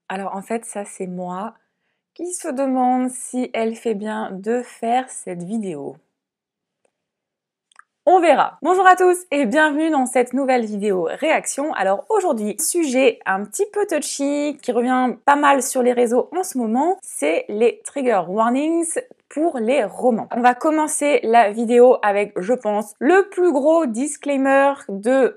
Alors en fait, ça c'est moi qui se demande si elle fait bien de faire cette vidéo. On verra. Bonjour à tous et bienvenue dans cette nouvelle vidéo réaction. Alors aujourd'hui, sujet un petit peu touchy qui revient pas mal sur les réseaux en ce moment, c'est les trigger warnings pour les romans. On va commencer la vidéo avec, je pense, le plus gros disclaimer de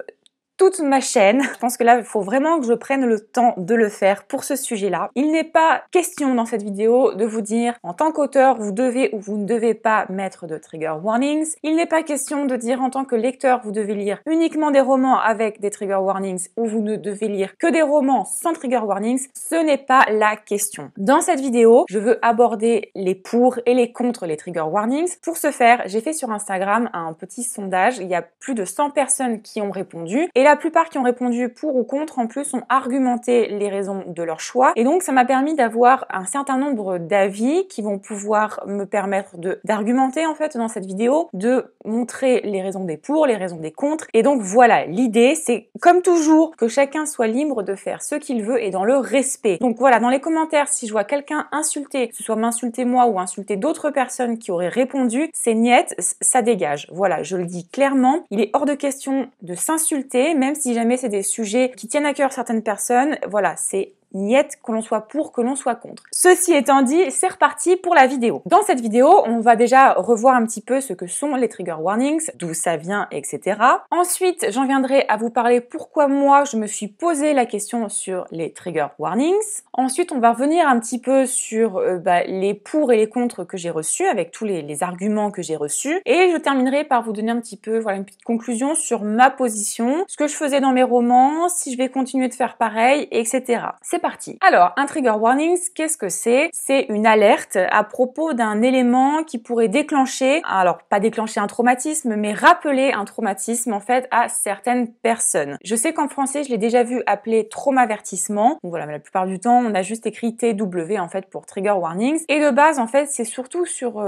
toute ma chaîne. Je pense que là, il faut vraiment que je prenne le temps de le faire pour ce sujet-là. Il n'est pas question dans cette vidéo de vous dire en tant qu'auteur, vous devez ou vous ne devez pas mettre de trigger warnings. Il n'est pas question de dire en tant que lecteur, vous devez lire uniquement des romans avec des trigger warnings ou vous ne devez lire que des romans sans trigger warnings. Ce n'est pas la question. Dans cette vidéo, je veux aborder les pour et les contre les trigger warnings. Pour ce faire, j'ai fait sur Instagram un petit sondage. Il y a plus de 100 personnes qui ont répondu et la plupart qui ont répondu pour ou contre, en plus, ont argumenté les raisons de leur choix. Et donc, ça m'a permis d'avoir un certain nombre d'avis qui vont pouvoir me permettre d'argumenter, en fait, dans cette vidéo, de montrer les raisons des pour, les raisons des contre. Et donc, voilà, l'idée, c'est, comme toujours, que chacun soit libre de faire ce qu'il veut et dans le respect. Donc, voilà, dans les commentaires, si je vois quelqu'un insulter, que ce soit m'insulter moi ou insulter d'autres personnes qui auraient répondu, c'est niet, ça dégage. Voilà, je le dis clairement, il est hors de question de s'insulter, même si jamais c'est des sujets qui tiennent à cœur certaines personnes, voilà, c'est niet, que l'on soit pour, que l'on soit contre. Ceci étant dit, c'est reparti pour la vidéo. Dans cette vidéo, on va déjà revoir un petit peu ce que sont les trigger warnings, d'où ça vient, etc. Ensuite, j'en viendrai à vous parler pourquoi moi, je me suis posé la question sur les trigger warnings. Ensuite, on va revenir un petit peu sur les pour et les contre que j'ai reçus, avec tous les arguments que j'ai reçus. Et je terminerai par vous donner un petit peu, voilà, une petite conclusion sur ma position, ce que je faisais dans mes romans, si je vais continuer de faire pareil, etc. C'est parti. Alors, un trigger warnings, qu'est-ce que c'est? C'est une alerte à propos d'un élément qui pourrait déclencher, alors pas déclencher un traumatisme, mais rappeler un traumatisme en fait à certaines personnes. Je sais qu'en français, je l'ai déjà vu appelé traumavertissement. Donc voilà, mais la plupart du temps, on a juste écrit TW en fait pour trigger warnings. Et de base, en fait, c'est surtout sur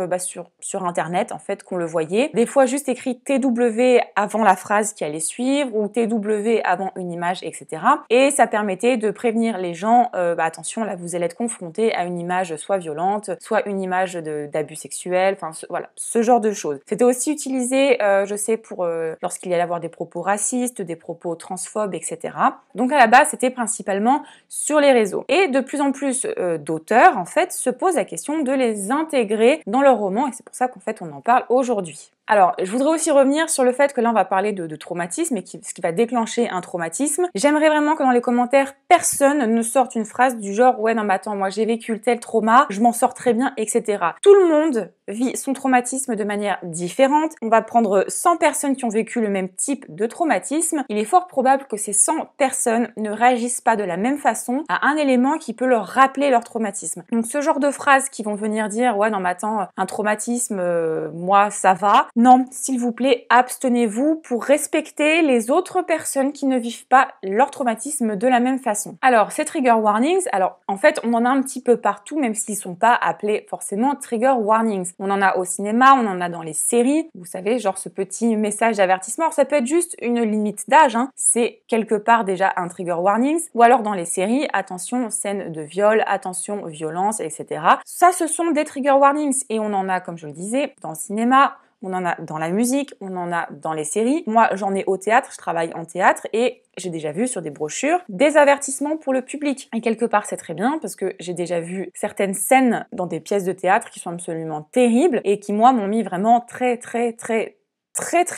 Internet en fait qu'on le voyait. Des fois, juste écrit TW avant la phrase qui allait suivre ou TW avant une image, etc. Et ça permettait de prévenir les gens, attention, là vous allez être confronté à une image soit violente, soit une image d'abus sexuels, enfin voilà, ce genre de choses. C'était aussi utilisé, je sais, pour lorsqu'il y allait avoir des propos racistes, des propos transphobes, etc. Donc à la base, c'était principalement sur les réseaux. Et de plus en plus d'auteurs, en fait, se posent la question de les intégrer dans leur roman, et c'est pour ça qu'en fait, on en parle aujourd'hui. Alors, je voudrais aussi revenir sur le fait que là, on va parler de traumatisme et ce qui va déclencher un traumatisme. J'aimerais vraiment que dans les commentaires, personne ne sorte une phrase du genre « Ouais, non mais attends, moi j'ai vécu tel trauma, je m'en sors très bien, etc. » Tout le monde vit son traumatisme de manière différente. On va prendre 100 personnes qui ont vécu le même type de traumatisme. Il est fort probable que ces 100 personnes ne réagissent pas de la même façon à un élément qui peut leur rappeler leur traumatisme. Donc ce genre de phrases qui vont venir dire « Ouais, non mais attends, un traumatisme, moi ça va », non, s'il vous plaît, abstenez-vous pour respecter les autres personnes qui ne vivent pas leur traumatisme de la même façon. Alors, ces trigger warnings, alors en fait, on en a un petit peu partout, même s'ils sont pas appelés forcément trigger warnings. On en a au cinéma, on en a dans les séries, vous savez, genre ce petit message d'avertissement. Alors, ça peut être juste une limite d'âge, hein. C'est quelque part déjà un trigger warnings, ou alors dans les séries, attention, scène de viol, attention, violence, etc. Ça, ce sont des trigger warnings, et on en a, comme je le disais, dans le cinéma, on en a dans la musique, on en a dans les séries. Moi, j'en ai au théâtre, je travaille en théâtre et j'ai déjà vu sur des brochures des avertissements pour le public. Et quelque part, c'est très bien parce que j'ai déjà vu certaines scènes dans des pièces de théâtre qui sont absolument terribles et qui, moi, m'ont mis vraiment très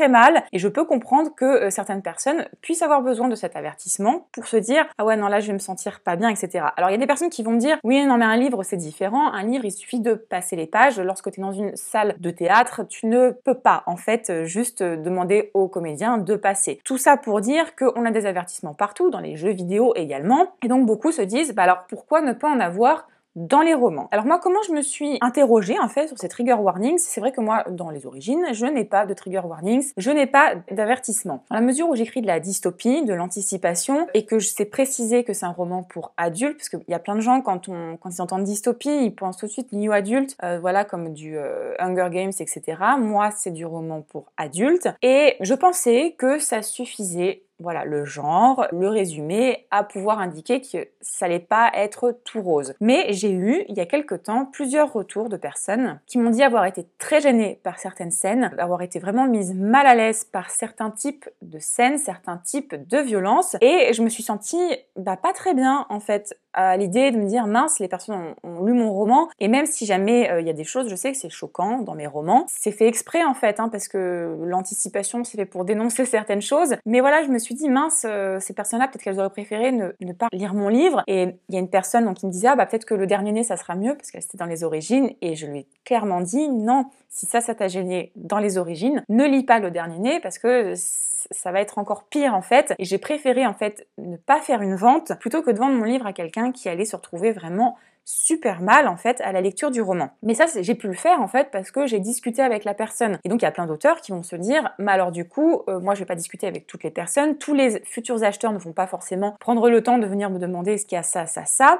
mal, et je peux comprendre que certaines personnes puissent avoir besoin de cet avertissement pour se dire « Ah ouais, non, là, je vais me sentir pas bien, etc. » Alors, il y a des personnes qui vont me dire « Oui, non, mais un livre, c'est différent. Un livre, il suffit de passer les pages. Lorsque tu es dans une salle de théâtre, tu ne peux pas, en fait, juste demander aux comédiens de passer. » Tout ça pour dire qu'on a des avertissements partout, dans les jeux vidéo également, et donc beaucoup se disent « Bah alors, pourquoi ne pas en avoir dans les romans ?» Alors moi, comment je me suis interrogée en fait sur ces trigger warnings? C'est vrai que moi, dans les origines, je n'ai pas de trigger warnings, je n'ai pas d'avertissement. Dans la mesure où j'écris de la dystopie, de l'anticipation, et que je sais préciser que c'est un roman pour adultes, parce qu'il y a plein de gens, quand ils entendent dystopie, ils pensent tout de suite new adulte, voilà, comme du Hunger Games, etc. Moi, c'est du roman pour adultes, et je pensais que ça suffisait voilà, le genre, le résumé, à pouvoir indiquer que ça allait pas être tout rose. Mais j'ai eu, il y a quelque temps, plusieurs retours de personnes qui m'ont dit avoir été très gênées par certaines scènes, avoir été vraiment mises mal à l'aise par certains types de scènes, certains types de violences, et je me suis sentie pas très bien en fait à l'idée de me dire mince, les personnes ont lu mon roman, et même si jamais il y a des choses, je sais que c'est choquant dans mes romans, c'est fait exprès en fait, parce que l'anticipation c'est fait pour dénoncer certaines choses, mais voilà, je me suis dit mince, ces personnes-là peut-être qu'elles auraient préféré ne pas lire mon livre, et il y a une personne donc, qui me disait peut-être que le dernier né ça sera mieux, parce qu'elle était dans les origines, et je lui ai clairement dit non, si ça t'a gêné dans les origines, ne lis pas le dernier né, parce que ça va être encore pire en fait, et j'ai préféré en fait ne pas faire une vente plutôt que de vendre mon livre à quelqu'un qui allait se retrouver vraiment super mal en fait à la lecture du roman. Mais ça j'ai pu le faire en fait parce que j'ai discuté avec la personne, et donc il y a plein d'auteurs qui vont se dire mais alors du coup moi je vais pas discuter avec toutes les personnes, tous les futurs acheteurs ne vont pas forcément prendre le temps de venir me demander est-ce qu'il y a ça,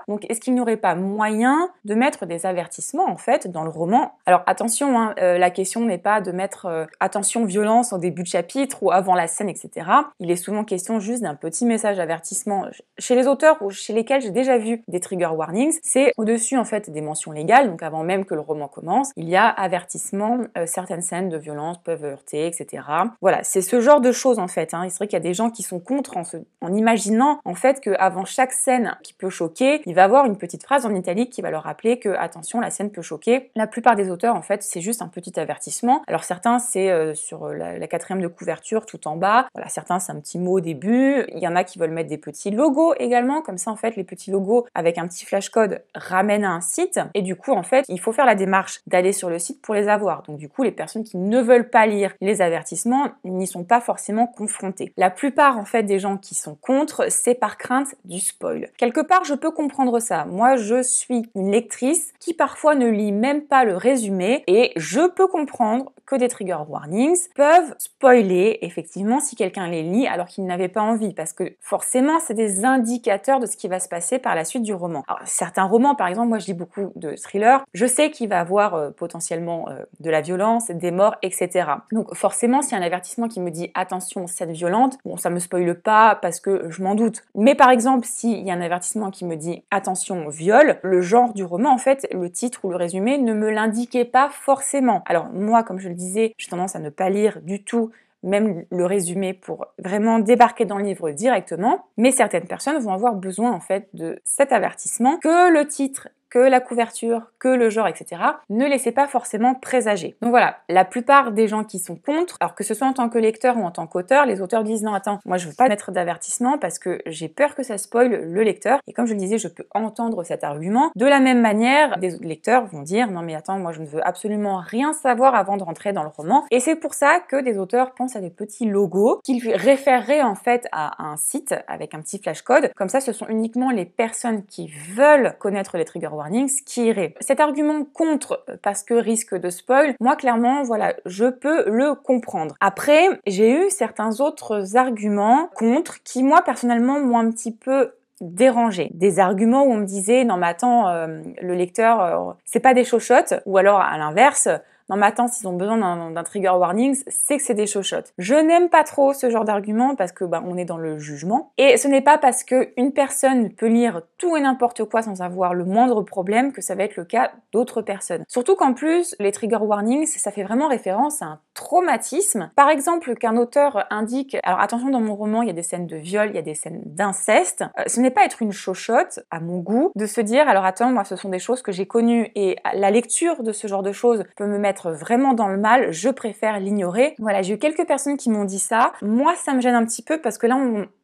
donc est-ce qu'il n'y aurait pas moyen de mettre des avertissements en fait dans le roman. Alors attention, la question n'est pas de mettre attention violence en début de chapitre ou avant la scène, etc. Il est souvent question juste d'un petit message d'avertissement. Chez les auteurs ou chez lesquels j'ai déjà vu des trigger warnings, c'est au-dessus en fait des mentions légales, donc avant même que le roman commence, il y a avertissement, certaines scènes de violence peuvent heurter, etc. Voilà, c'est ce genre de choses en fait. Il serait qu'il y a des gens qui sont contre en imaginant en fait qu'avant chaque scène qui peut choquer, il va y avoir une petite phrase en italique qui va leur rappeler que attention, la scène peut choquer. La plupart des auteurs en fait c'est juste un petit avertissement. Alors certains c'est sur la quatrième de couverture tout en bas, voilà, certains c'est un petit mot au début, il y en a qui veulent mettre des petits logos également, comme ça en fait les petits logos avec un petit flash code ramène à un site, et du coup en fait il faut faire la démarche d'aller sur le site pour les avoir. Donc du coup les personnes qui ne veulent pas lire les avertissements n'y sont pas forcément confrontées. La plupart en fait des gens qui sont contre, c'est par crainte du spoil. Quelque part je peux comprendre ça. Moi je suis une lectrice qui parfois ne lit même pas le résumé, et je peux comprendre que des trigger warnings peuvent spoiler effectivement si quelqu'un les lit alors qu'il n'avait pas envie, parce que forcément c'est des indicateurs de ce qui va se passer par la suite du roman. Alors certains romans, par exemple, moi je lis beaucoup de thrillers, je sais qu'il va y avoir potentiellement de la violence, des morts, etc. Donc forcément s'il y a un avertissement qui me dit attention, scène violente, bon ça me spoile pas parce que je m'en doute. Mais par exemple s'il y a un avertissement qui me dit attention, viol, le genre du roman en fait, le titre ou le résumé ne me l'indiquait pas forcément. Alors moi comme je le disais, j'ai tendance à ne pas lire du tout même le résumé pour vraiment débarquer dans le livre directement, mais certaines personnes vont avoir besoin en fait de cet avertissement que le titre, que la couverture, que le genre, etc. ne laissez pas forcément présager. Donc voilà, la plupart des gens qui sont contre, alors que ce soit en tant que lecteur ou en tant qu'auteur, les auteurs disent non attends, moi je veux pas mettre d'avertissement parce que j'ai peur que ça spoile le lecteur, et comme je le disais, je peux entendre cet argument. De la même manière, des lecteurs vont dire non mais attends, moi je ne veux absolument rien savoir avant de rentrer dans le roman, et c'est pour ça que des auteurs pensent à des petits logos qu'ils référeraient en fait à un site avec un petit flash code, comme ça ce sont uniquement les personnes qui veulent connaître les trigger warnings qui iraient. Cet argument contre parce que risque de spoil, moi clairement voilà, je peux le comprendre. Après, j'ai eu certains autres arguments contre qui moi personnellement m'ont un petit peu dérangé. Des arguments où on me disait non mais attends, le lecteur c'est pas des chochottes, ou alors à l'inverse, non mais attends, s'ils ont besoin d'un trigger warning, c'est que c'est des chochottes. Je n'aime pas trop ce genre d'argument parce que on est dans le jugement, et ce n'est pas parce qu'une personne peut lire tout et n'importe quoi sans avoir le moindre problème que ça va être le cas d'autres personnes. Surtout qu'en plus, les trigger warnings, ça fait vraiment référence à un traumatisme. Par exemple, qu'un auteur indique, alors attention, dans mon roman, il y a des scènes de viol, il y a des scènes d'inceste, ce n'est pas être une chochotte, à mon goût, de se dire, alors attends, moi ce sont des choses que j'ai connues, et la lecture de ce genre de choses peut me mettre vraiment dans le mal, je préfère l'ignorer. Voilà, j'ai eu quelques personnes qui m'ont dit ça. Moi, ça me gêne un petit peu parce que là,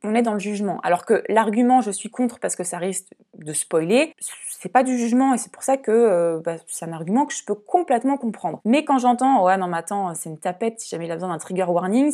on est dans le jugement. Alors que l'argument, je suis contre parce que ça risque de spoiler, c'est pas du jugement, et c'est pour ça que c'est un argument que je peux complètement comprendre. Mais quand j'entends, ouais, non, mais attends, c'est une tapette si jamais il a besoin d'un trigger warning,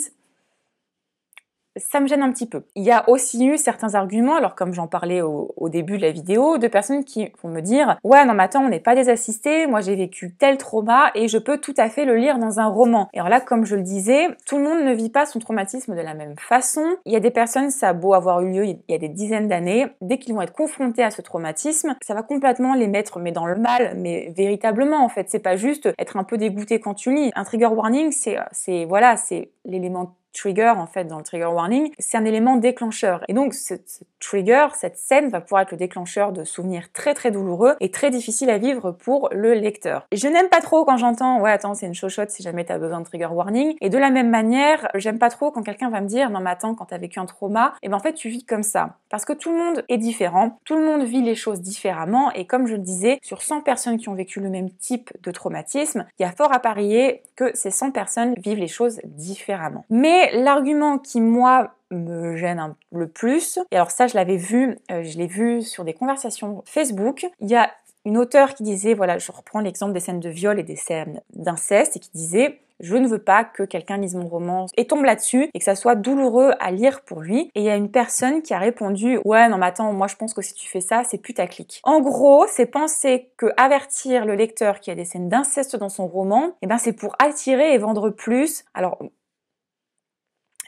ça me gêne un petit peu. Il y a aussi eu certains arguments, alors comme j'en parlais au début de la vidéo, de personnes qui vont me dire « Ouais, non mais attends, on n'est pas des assistés, moi j'ai vécu tel trauma et je peux tout à fait le lire dans un roman. » Et alors là, comme je le disais, tout le monde ne vit pas son traumatisme de la même façon. Il y a des personnes, ça a beau avoir eu lieu il y a des dizaines d'années, dès qu'ils vont être confrontés à ce traumatisme, ça va complètement les mettre mais dans le mal, mais véritablement en fait. C'est pas juste être un peu dégoûté quand tu lis. Un trigger warning, c'est voilà, c'est l'élément trigger en fait dans le trigger warning, c'est un élément déclencheur. Et donc ce trigger, cette scène va pouvoir être le déclencheur de souvenirs très très douloureux et très difficiles à vivre pour le lecteur. Et je n'aime pas trop quand j'entends ouais attends c'est une chochotte si jamais t'as besoin de trigger warning. Et de la même manière, j'aime pas trop quand quelqu'un va me dire non mais attends quand t'as vécu un trauma, et ben en fait tu vis comme ça. Parce que tout le monde est différent, tout le monde vit les choses différemment et comme je le disais, sur 100 personnes qui ont vécu le même type de traumatisme, il y a fort à parier que ces 100 personnes vivent les choses différemment. Mais l'argument qui, moi, me gêne le plus, et alors ça je l'avais vu, je l'ai vu sur des conversations Facebook, il y a une auteure qui disait, voilà, je reprends l'exemple des scènes de viol et des scènes d'inceste, et qui disait je ne veux pas que quelqu'un lise mon roman et tombe là-dessus et que ça soit douloureux à lire pour lui. Et il y a une personne qui a répondu « Ouais, non mais attends, moi je pense que si tu fais ça, c'est putaclic ». En gros, c'est penser que avertir le lecteur qu'il y a des scènes d'inceste dans son roman, eh ben c'est pour attirer et vendre plus. Alors,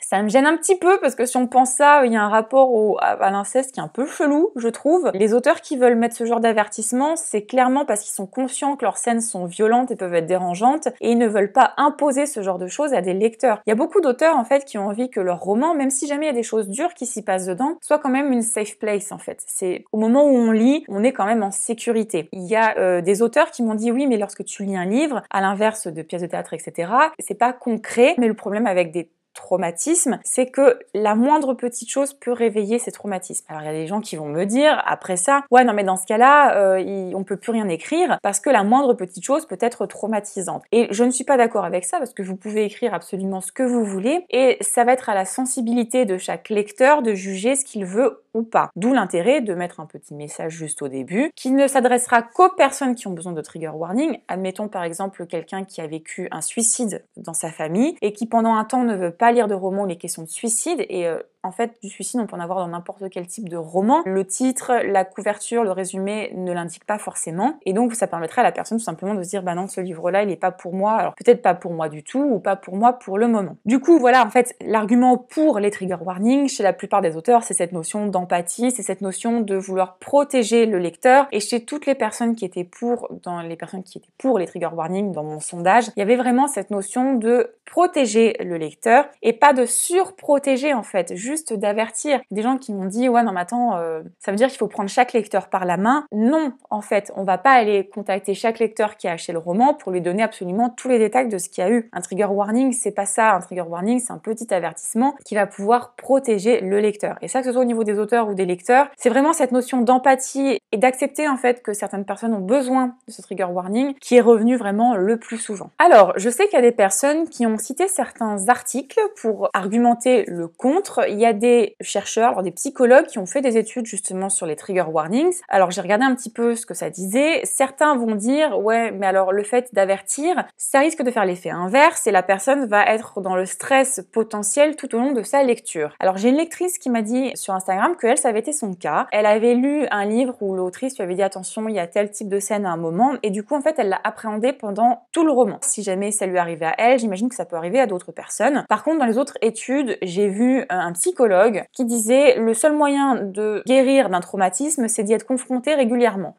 ça me gêne un petit peu parce que si on pense ça, il y a un rapport à l'inceste qui est un peu chelou, je trouve. Les auteurs qui veulent mettre ce genre d'avertissement, c'est clairement parce qu'ils sont conscients que leurs scènes sont violentes et peuvent être dérangeantes et ils ne veulent pas imposer ce genre de choses à des lecteurs. Il y a beaucoup d'auteurs en fait qui ont envie que leur roman, même si jamais il y a des choses dures qui s'y passent dedans, soit quand même une safe place en fait. C'est au moment où on lit, on est quand même en sécurité. Il y a des auteurs qui m'ont dit oui, mais lorsque tu lis un livre, à l'inverse de pièces de théâtre, etc., c'est pas concret, mais le problème avec des traumatisme, c'est que la moindre petite chose peut réveiller ces traumatismes. Alors il y a des gens qui vont me dire après ça, ouais non mais dans ce cas-là, on peut plus rien écrire parce que la moindre petite chose peut être traumatisante. Et je ne suis pas d'accord avec ça parce que vous pouvez écrire absolument ce que vous voulez et ça va être à la sensibilité de chaque lecteur de juger ce qu'il veut ou pas. D'où l'intérêt de mettre un petit message juste au début qui ne s'adressera qu'aux personnes qui ont besoin de trigger warning. Admettons par exemple quelqu'un qui a vécu un suicide dans sa famille et qui pendant un temps ne veut pas lire de romans où les questions de suicide et en fait, du suicide, on peut en avoir dans n'importe quel type de roman. Le titre, la couverture, le résumé ne l'indiquent pas forcément. Et donc, ça permettrait à la personne tout simplement de se dire, bah non, ce livre-là, il est pas pour moi. Alors, peut-être pas pour moi du tout, ou pas pour moi pour le moment. Du coup, voilà, en fait, l'argument pour les trigger warnings, chez la plupart des auteurs, c'est cette notion d'empathie, c'est cette notion de vouloir protéger le lecteur. Et chez toutes les personnes qui étaient pour, dans les personnes qui étaient pour les trigger warnings, dans mon sondage, il y avait vraiment cette notion de protéger le lecteur et pas de surprotéger, en fait, juste d'avertir. Des gens qui m'ont dit ouais non mais attends ça veut dire qu'il faut prendre chaque lecteur par la main. Non, en fait, on va pas aller contacter chaque lecteur qui a acheté le roman pour lui donner absolument tous les détails de ce qu'il y a eu. Un trigger warning, c'est pas ça. Un trigger warning, c'est un petit avertissement qui va pouvoir protéger le lecteur. Et ça, que ce soit au niveau des auteurs ou des lecteurs, c'est vraiment cette notion d'empathie et d'accepter en fait que certaines personnes ont besoin de ce trigger warning qui est revenu vraiment le plus souvent. Alors, je sais qu'il y a des personnes qui ont cité certains articles pour argumenter le contre. Il y a des chercheurs, alors des psychologues qui ont fait des études justement sur les trigger warnings. Alors j'ai regardé un petit peu ce que ça disait. Certains vont dire ouais mais alors le fait d'avertir, ça risque de faire l'effet inverse et la personne va être dans le stress potentiel tout au long de sa lecture. Alors j'ai une lectrice qui m'a dit sur Instagram que elle, ça avait été son cas. Elle avait lu un livre où l'autrice lui avait dit attention il y a tel type de scène à un moment et du coup en fait elle l'a appréhendé pendant tout le roman. Si jamais ça lui arrivait à elle, j'imagine que ça peut arriver à d'autres personnes. Par contre dans les autres études, j'ai vu un psychologue qui disait le seul moyen de guérir d'un traumatisme, c'est d'y être confronté régulièrement.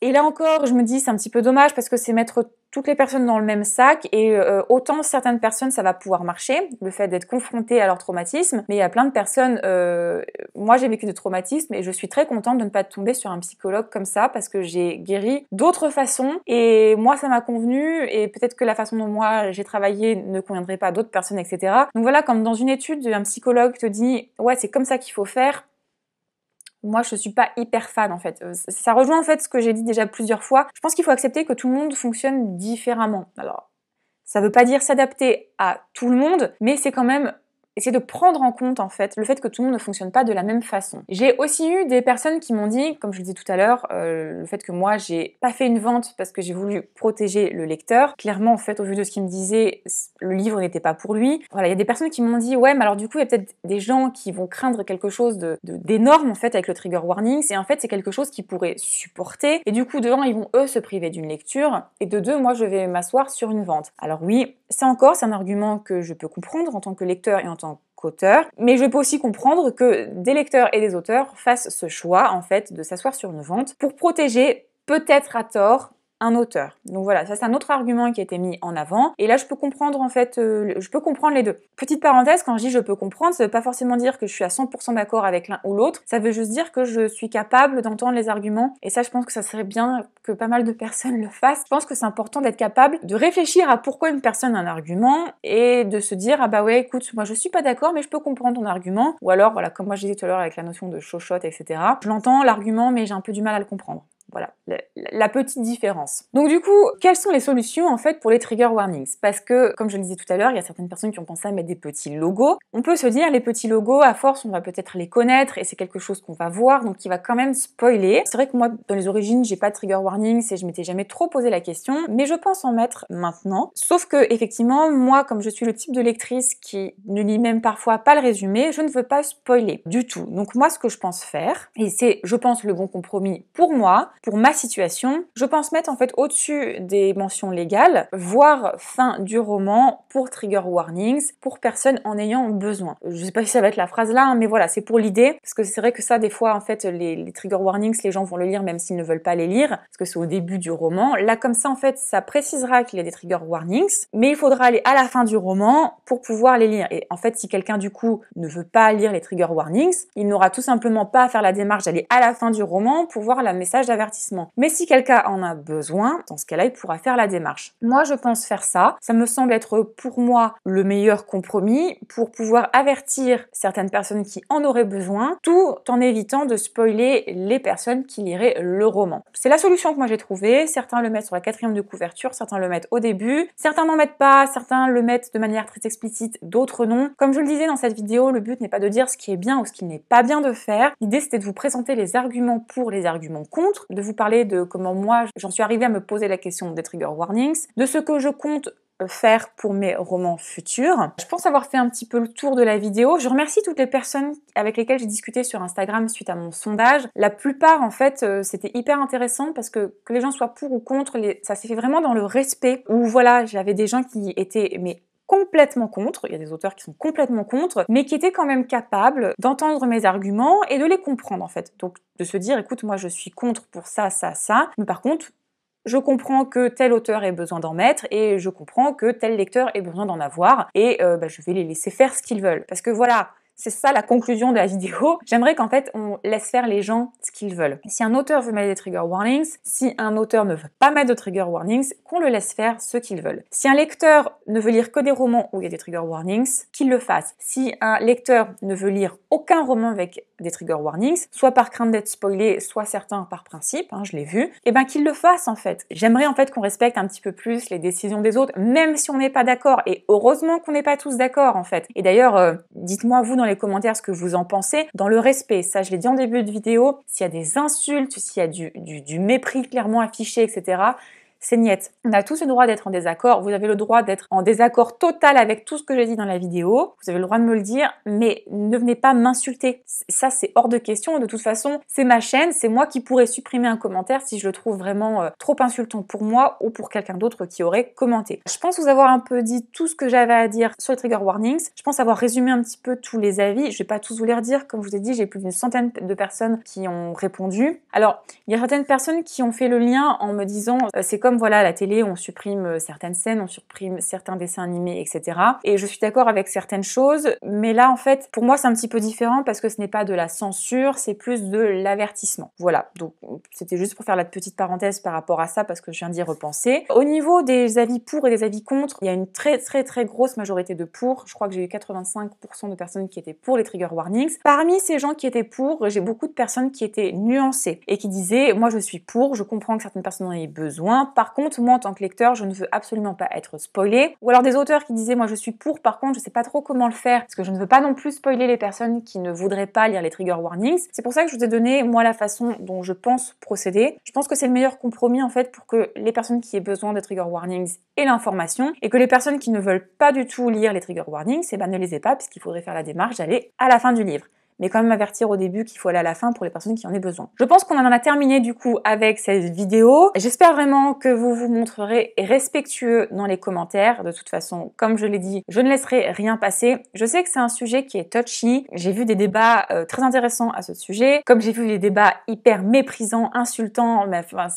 Et là encore, je me dis c'est un petit peu dommage parce que c'est mettre toutes les personnes dans le même sac et autant certaines personnes ça va pouvoir marcher, le fait d'être confronté à leur traumatisme, mais il y a plein de personnes, moi j'ai vécu de traumatisme et je suis très contente de ne pas tomber sur un psychologue comme ça parce que j'ai guéri d'autres façons et moi ça m'a convenu et peut-être que la façon dont moi j'ai travaillé ne conviendrait pas à d'autres personnes, etc. Donc voilà, comme dans une étude, un psychologue te dit ouais c'est comme ça qu'il faut faire. Moi, je suis pas hyper fan en fait. Ça rejoint en fait ce que j'ai dit déjà plusieurs fois. Je pense qu'il faut accepter que tout le monde fonctionne différemment. Alors, ça veut pas dire s'adapter à tout le monde, mais c'est quand même essayer de prendre en compte en fait le fait que tout le monde ne fonctionne pas de la même façon. J'ai aussi eu des personnes qui m'ont dit, comme je le disais tout à l'heure, le fait que moi j'ai pas fait une vente parce que j'ai voulu protéger le lecteur. Clairement en fait au vu de ce qu'il me disait, le livre n'était pas pour lui. Voilà, il y a des personnes qui m'ont dit ouais mais alors du coup il y a peut-être des gens qui vont craindre quelque chose d'énorme en fait avec le trigger warning et en fait c'est quelque chose qu'ils pourraient supporter et du coup de un ils vont eux se priver d'une lecture et de deux moi je vais m'asseoir sur une vente. Alors oui, c'est un argument que je peux comprendre en tant que lecteur et en tant qu'auteur, mais je peux aussi comprendre que des lecteurs et des auteurs fassent ce choix en fait de s'asseoir sur une vente pour protéger peut-être à tort un auteur. Donc voilà, ça c'est un autre argument qui a été mis en avant. Et là, je peux comprendre en fait, je peux comprendre les deux. Petite parenthèse, quand je dis je peux comprendre, ça veut pas forcément dire que je suis à 100% d'accord avec l'un ou l'autre. Ça veut juste dire que je suis capable d'entendre les arguments. Et ça, je pense que ça serait bien que pas mal de personnes le fassent. Je pense que c'est important d'être capable de réfléchir à pourquoi une personne a un argument et de se dire, ah bah ouais, écoute, moi je suis pas d'accord, mais je peux comprendre ton argument. Ou alors, voilà, comme moi je disais tout à l'heure avec la notion de chochotte, etc. Je l'entends, l'argument, mais j'ai un peu du mal à le comprendre. Voilà, la petite différence. Donc du coup, quelles sont les solutions en fait pour les trigger warnings? Parce que, comme je le disais tout à l'heure, il y a certaines personnes qui ont pensé à mettre des petits logos. On peut se dire, les petits logos, à force, on va peut-être les connaître et c'est quelque chose qu'on va voir, donc qui va quand même spoiler. C'est vrai que moi, dans les origines, j'ai pas de trigger warnings et je m'étais jamais trop posé la question, mais je pense en mettre maintenant. Sauf que, effectivement, moi, comme je suis le type de lectrice qui ne lit même parfois pas le résumé, je ne veux pas spoiler du tout. Donc moi, ce que je pense faire, et c'est, je pense, le bon compromis pour moi, pour ma situation, je pense mettre en fait au-dessus des mentions légales, voire fin du roman pour trigger warnings, pour personnes en ayant besoin. Je sais pas si ça va être la phrase là, hein, mais voilà, c'est pour l'idée, parce que c'est vrai que ça, des fois, en fait, les trigger warnings, les gens vont le lire même s'ils ne veulent pas les lire, parce que c'est au début du roman. Là, comme ça, en fait, ça précisera qu'il y a des trigger warnings, mais il faudra aller à la fin du roman pour pouvoir les lire. Et en fait, si quelqu'un, du coup, ne veut pas lire les trigger warnings, il n'aura tout simplement pas à faire la démarche d'aller à la fin du roman pour voir le message d'avertissement. Mais si quelqu'un en a besoin, dans ce cas-là, il pourra faire la démarche. Moi, je pense faire ça. Ça me semble être pour moi le meilleur compromis pour pouvoir avertir certaines personnes qui en auraient besoin, tout en évitant de spoiler les personnes qui liraient le roman. C'est la solution que moi j'ai trouvée. Certains le mettent sur la 4e de couverture, certains le mettent au début, certains n'en mettent pas, certains le mettent de manière très explicite, d'autres non. Comme je le disais dans cette vidéo, le but n'est pas de dire ce qui est bien ou ce qui n'est pas bien de faire. L'idée, c'était de vous présenter les arguments pour, les arguments contre, de vous parler de comment moi j'en suis arrivée à me poser la question des trigger warnings, de ce que je compte faire pour mes romans futurs. Je pense avoir fait un petit peu le tour de la vidéo. Je remercie toutes les personnes avec lesquelles j'ai discuté sur Instagram suite à mon sondage. La plupart, en fait, c'était hyper intéressant parce que les gens soient pour ou contre, ça s'est fait vraiment dans le respect, où voilà, j'avais des gens qui étaient complètement contre, il y a des auteurs qui sont complètement contre, mais qui étaient quand même capables d'entendre mes arguments et de les comprendre en fait. Donc de se dire, écoute, moi je suis contre pour ça, ça, ça, mais par contre, je comprends que tel auteur ait besoin d'en mettre et je comprends que tel lecteur ait besoin d'en avoir et je vais les laisser faire ce qu'ils veulent. Parce que voilà, c'est ça la conclusion de la vidéo. J'aimerais qu'en fait, on laisse faire les gens ce qu'ils veulent. Si un auteur veut mettre des trigger warnings, si un auteur ne veut pas mettre de trigger warnings, qu'on le laisse faire ce qu'ils veulent. Si un lecteur ne veut lire que des romans où il y a des trigger warnings, qu'il le fasse. Si un lecteur ne veut lire aucun roman avec des trigger warnings, soit par crainte d'être spoilé, soit certains par principe, je l'ai vu, et ben qu'il le fasse en fait. J'aimerais en fait qu'on respecte un petit peu plus les décisions des autres, même si on n'est pas d'accord, et heureusement qu'on n'est pas tous d'accord en fait. Et d'ailleurs, dites-moi vous dans les commentaires ce que vous en pensez, dans le respect, ça je l'ai dit en début de vidéo, s'il y a des insultes, s'il y a du mépris clairement affiché, etc., c'est niette. On a tous le droit d'être en désaccord. Vous avez le droit d'être en désaccord total avec tout ce que j'ai dit dans la vidéo. Vous avez le droit de me le dire, mais ne venez pas m'insulter. Ça, c'est hors de question. De toute façon, c'est ma chaîne. C'est moi qui pourrais supprimer un commentaire si je le trouve vraiment trop insultant pour moi ou pour quelqu'un d'autre qui aurait commenté. Je pense vous avoir un peu dit tout ce que j'avais à dire sur les trigger warnings. Je pense avoir résumé un petit peu tous les avis. Je vais pas tous vous les redire. Comme je vous ai dit, j'ai plus d'une centaine de personnes qui ont répondu. Alors, il y a certaines personnes qui ont fait le lien en me disant c'est comme voilà, la télé, on supprime certaines scènes, on supprime certains dessins animés, etc. Et je suis d'accord avec certaines choses, mais là, en fait, pour moi, c'est un petit peu différent parce que ce n'est pas de la censure, c'est plus de l'avertissement. Voilà, donc c'était juste pour faire la petite parenthèse par rapport à ça parce que je viens d'y repenser. Au niveau des avis pour et des avis contre, il y a une très grosse majorité de pour. Je crois que j'ai eu 85% de personnes qui étaient pour les trigger warnings. Parmi ces gens qui étaient pour, j'ai beaucoup de personnes qui étaient nuancées et qui disaient, moi je suis pour, je comprends que certaines personnes en aient besoin. Par contre, moi, en tant que lecteur, je ne veux absolument pas être spoilée. Ou alors des auteurs qui disaient, moi, je suis pour, par contre, je sais pas trop comment le faire, parce que je ne veux pas non plus spoiler les personnes qui ne voudraient pas lire les trigger warnings. C'est pour ça que je vous ai donné, moi, la façon dont je pense procéder. Je pense que c'est le meilleur compromis, en fait, pour que les personnes qui aient besoin des trigger warnings aient l'information, et que les personnes qui ne veulent pas du tout lire les trigger warnings, ne les aient pas, puisqu'il faudrait faire la démarche d'aller à la fin du livre. Mais quand même avertir au début qu'il faut aller à la fin pour les personnes qui en aient besoin. Je pense qu'on en a terminé du coup avec cette vidéo. J'espère vraiment que vous vous montrerez respectueux dans les commentaires. De toute façon, comme je l'ai dit, je ne laisserai rien passer. Je sais que c'est un sujet qui est touchy. J'ai vu des débats très intéressants à ce sujet, comme j'ai vu des débats hyper méprisants, insultants, mais enfin,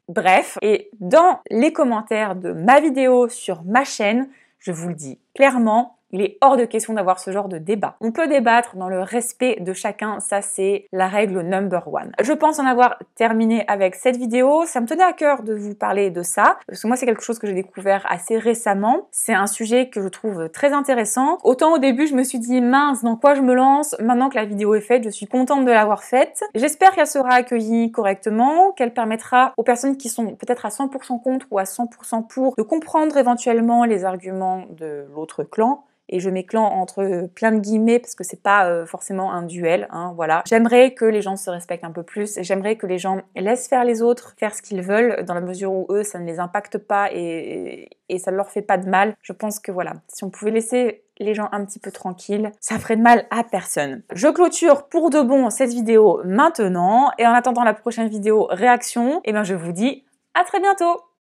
Bref, et dans les commentaires de ma vidéo sur ma chaîne, je vous le dis clairement, il est hors de question d'avoir ce genre de débat. On peut débattre dans le respect de chacun, ça c'est la règle number one. Je pense en avoir terminé avec cette vidéo. Ça me tenait à cœur de vous parler de ça, parce que moi c'est quelque chose que j'ai découvert assez récemment. C'est un sujet que je trouve très intéressant. Autant au début je me suis dit mince, dans quoi je me lance? Maintenant que la vidéo est faite, je suis contente de l'avoir faite. J'espère qu'elle sera accueillie correctement, qu'elle permettra aux personnes qui sont peut-être à 100% contre ou à 100% pour de comprendre éventuellement les arguments de l'autre clan. Et je mets clan entre plein de guillemets parce que c'est pas forcément un duel, hein, voilà. J'aimerais que les gens se respectent un peu plus, j'aimerais que les gens laissent faire les autres, faire ce qu'ils veulent, dans la mesure où eux, ça ne les impacte pas et ça ne leur fait pas de mal. Je pense que voilà, si on pouvait laisser les gens un petit peu tranquilles, ça ferait de mal à personne. Je clôture pour de bon cette vidéo maintenant, et en attendant la prochaine vidéo réaction, eh bien je vous dis à très bientôt!